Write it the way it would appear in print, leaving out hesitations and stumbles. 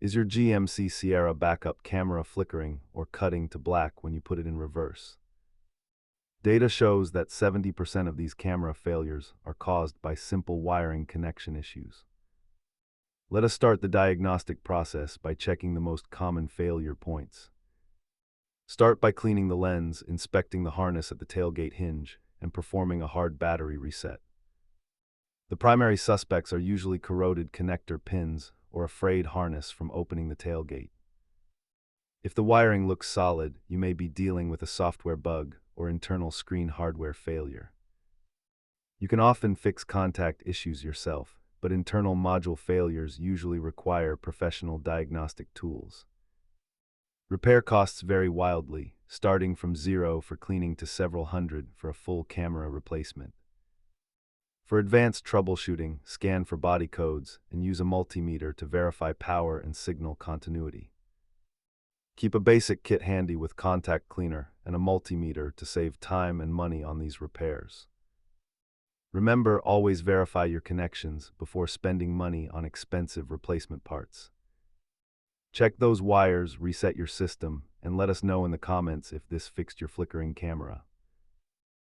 Is your GMC Sierra backup camera flickering or cutting to black when you put it in reverse? Data shows that 70% of these camera failures are caused by simple wiring connection issues. Let us start the diagnostic process by checking the most common failure points. Start by cleaning the lens, inspecting the harness at the tailgate hinge, and performing a hard battery reset. The primary suspects are usually corroded connector pins or a frayed harness from opening the tailgate. If the wiring looks solid, you may be dealing with a software bug or internal screen hardware failure. You can often fix contact issues yourself, but internal module failures usually require professional diagnostic tools. Repair costs vary wildly, starting from $0 for cleaning to several hundred for a full camera replacement. For advanced troubleshooting, scan for body codes and use a multimeter to verify power and signal continuity. Keep a basic kit handy with contact cleaner and a multimeter to save time and money on these repairs. Remember, always verify your connections before spending money on expensive replacement parts. Check those wires, reset your system, and let us know in the comments if this fixed your flickering camera.